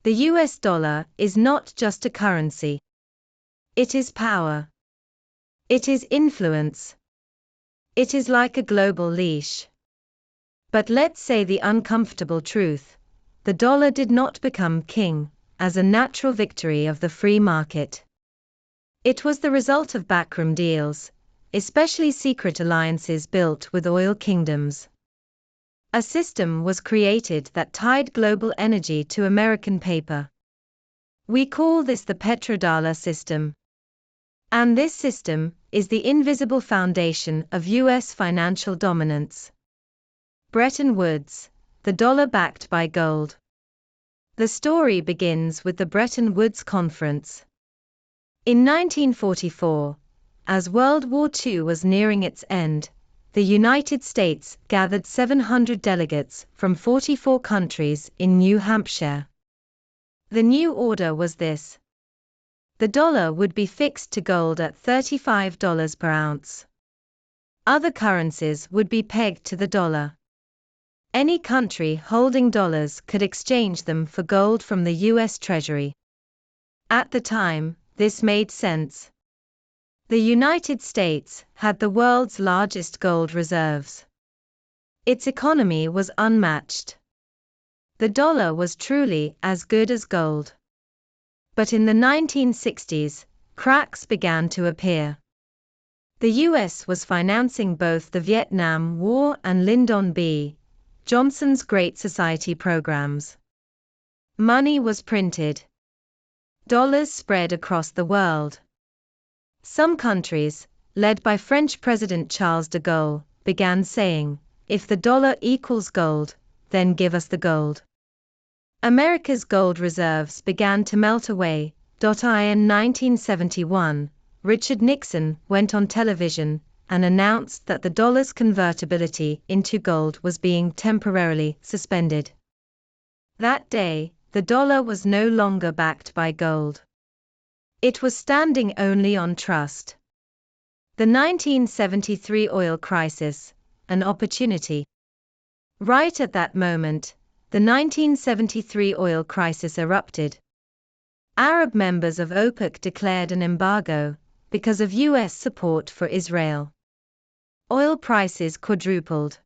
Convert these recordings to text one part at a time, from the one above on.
The US dollar is not just a currency. It is power. It is influence. It is like a global leash. But let's say the uncomfortable truth: the dollar did not become king as a natural victory of the free market. It was the result of backroom deals, especially secret alliances built with oil kingdoms. A system was created that tied global energy to American paper. We call this the petrodollar system. And this system is the invisible foundation of US financial dominance. Bretton Woods, the dollar backed by gold. The story begins with the Bretton Woods Conference. In 1944, as World War II was nearing its end, the United States gathered 700 delegates from 44 countries in New Hampshire. The new order was this: the dollar would be fixed to gold at $35 per ounce. Other currencies would be pegged to the dollar. Any country holding dollars could exchange them for gold from the US Treasury. At the time, this made sense. The United States had the world's largest gold reserves. Its economy was unmatched. The dollar was truly as good as gold. But in the 1960s, cracks began to appear. The US was financing both the Vietnam War and Lyndon B. Johnson's Great Society programs. Money was printed. Dollars spread across the world. Some countries, led by French President Charles de Gaulle, began saying, "If the dollar equals gold, then give us the gold." America's gold reserves began to melt away. In 1971, Richard Nixon went on television and announced that the dollar's convertibility into gold was being temporarily suspended. That day, the dollar was no longer backed by gold. It was standing only on trust. The 1973 oil crisis, an opportunity. Right at that moment, the 1973 oil crisis erupted. Arab members of OPEC declared an embargo because of US support for Israel. Oil prices quadrupled.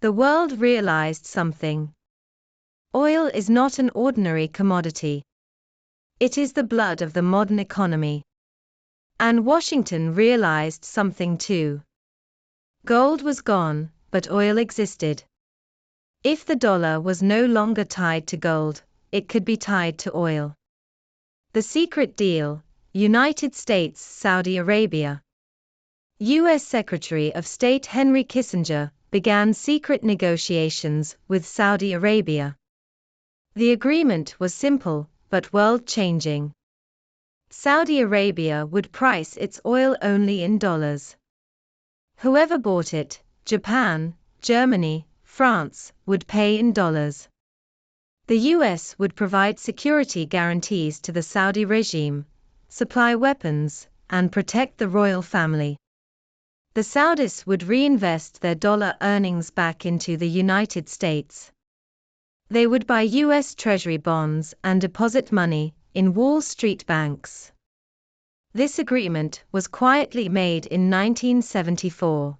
The world realized something. Oil is not an ordinary commodity. It is the blood of the modern economy. And Washington realized something too. Gold was gone, but oil existed. If the dollar was no longer tied to gold, it could be tied to oil. The secret deal: United States, Saudi Arabia. U.S. Secretary of State Henry Kissinger began secret negotiations with Saudi Arabia. The agreement was simple, but world-changing. Saudi Arabia would price its oil only in dollars. Whoever bought it, Japan, Germany, France, would pay in dollars. The US would provide security guarantees to the Saudi regime, supply weapons, and protect the royal family. The Saudis would reinvest their dollar earnings back into the United States. They would buy US Treasury bonds and deposit money in Wall Street banks. This agreement was quietly made in 1974.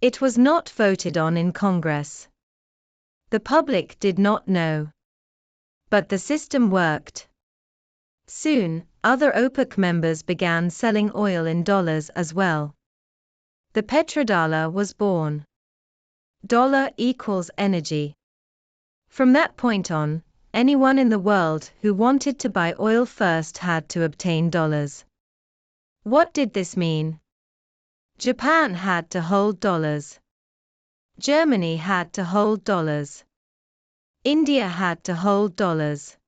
It was not voted on in Congress. The public did not know. But the system worked. Soon, other OPEC members began selling oil in dollars as well. The petrodollar was born. Dollar equals energy. From that point on, anyone in the world who wanted to buy oil first had to obtain dollars. What did this mean? Japan had to hold dollars. Germany had to hold dollars. India had to hold dollars.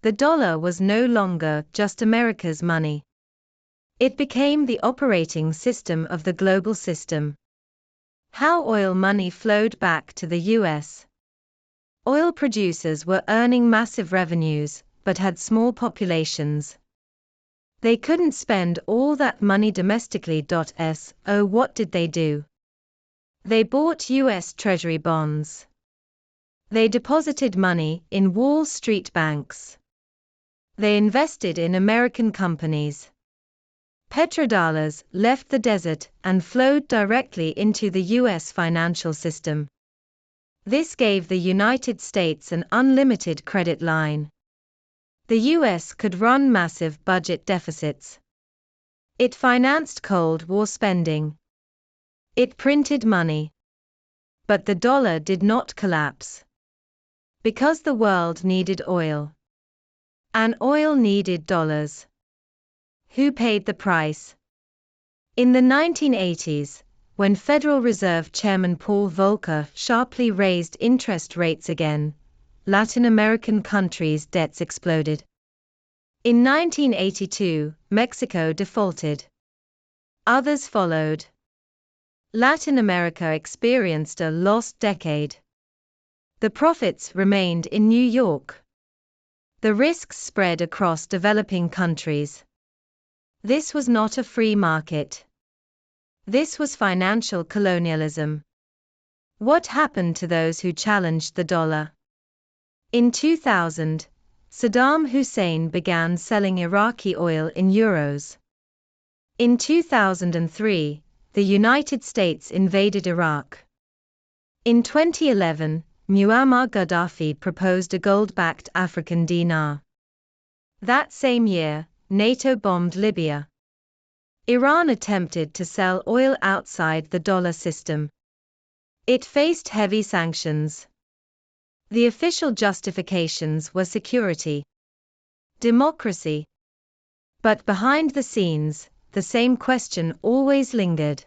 The dollar was no longer just America's money. It became the operating system of the global system. How oil money flowed back to the US. Oil producers were earning massive revenues, but had small populations. They couldn't spend all that money domestically. So what did they do? They bought US Treasury bonds. They deposited money in Wall Street banks. They invested in American companies. Petrodollars left the desert and flowed directly into the US financial system. This gave the United States an unlimited credit line. The US could run massive budget deficits. It financed Cold War spending. It printed money. But the dollar did not collapse. Because the world needed oil. And oil needed dollars. Who paid the price? In the 1980s, when Federal Reserve Chairman Paul Volcker sharply raised interest rates again, Latin American countries' debts exploded. In 1982, Mexico defaulted. Others followed. Latin America experienced a lost decade. The profits remained in New York. The risks spread across developing countries. This was not a free market. This was financial colonialism. What happened to those who challenged the dollar? In 2000, Saddam Hussein began selling Iraqi oil in euros. In 2003, the United States invaded Iraq. In 2011, Muammar Gaddafi proposed a gold-backed African dinar. That same year, NATO bombed Libya. Iran attempted to sell oil outside the dollar system. It faced heavy sanctions. The official justifications were security, democracy. But behind the scenes, the same question always lingered.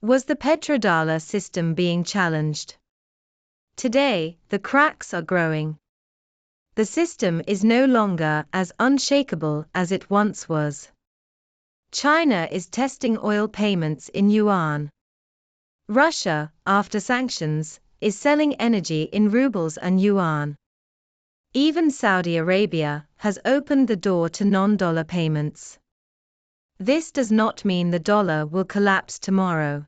Was the petrodollar system being challenged? Today, the cracks are growing. The system is no longer as unshakable as it once was. China is testing oil payments in yuan. Russia, after sanctions, is selling energy in rubles and yuan. Even Saudi Arabia has opened the door to non-dollar payments. This does not mean the dollar will collapse tomorrow.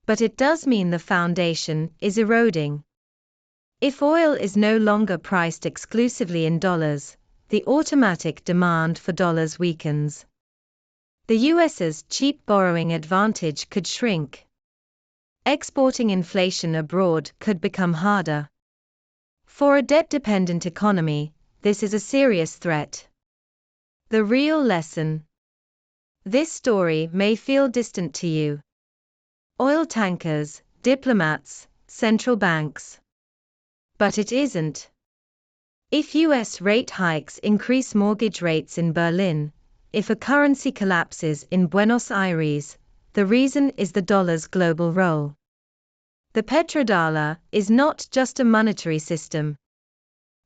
But it does mean the foundation is eroding. If oil is no longer priced exclusively in dollars, the automatic demand for dollars weakens. The US's cheap borrowing advantage could shrink. Exporting inflation abroad could become harder. For a debt-dependent economy, this is a serious threat. The real lesson. This story may feel distant to you. Oil tankers, diplomats, central banks. But it isn't. If US rate hikes increase mortgage rates in Berlin, if a currency collapses in Buenos Aires, the reason is the dollar's global role. The petrodollar is not just a monetary system.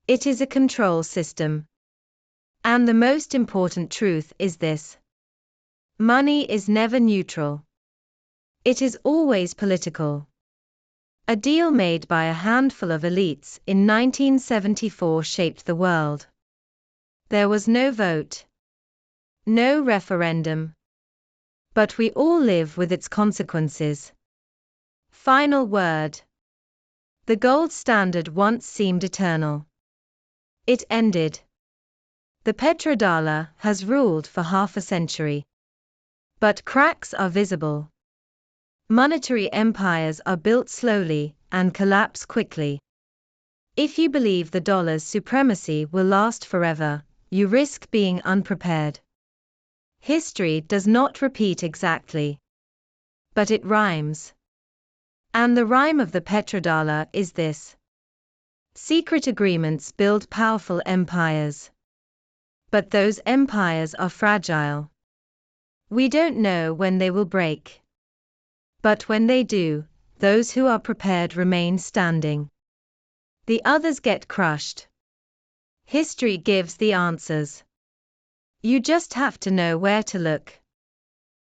It is a control system. And the most important truth is this. Money is never neutral. It is always political. A deal made by a handful of elites in 1974 shaped the world. There was no vote. No referendum. But we all live with its consequences. Final word. The gold standard once seemed eternal. It ended. The petrodollar has ruled for half a century. But cracks are visible. Monetary empires are built slowly and collapse quickly. If you believe the dollar's supremacy will last forever, you risk being unprepared. History does not repeat exactly. But it rhymes. And the rhyme of the petrodollar is this. Secret agreements build powerful empires. But those empires are fragile. We don't know when they will break. But when they do, those who are prepared remain standing. The others get crushed. History gives the answers. You just have to know where to look.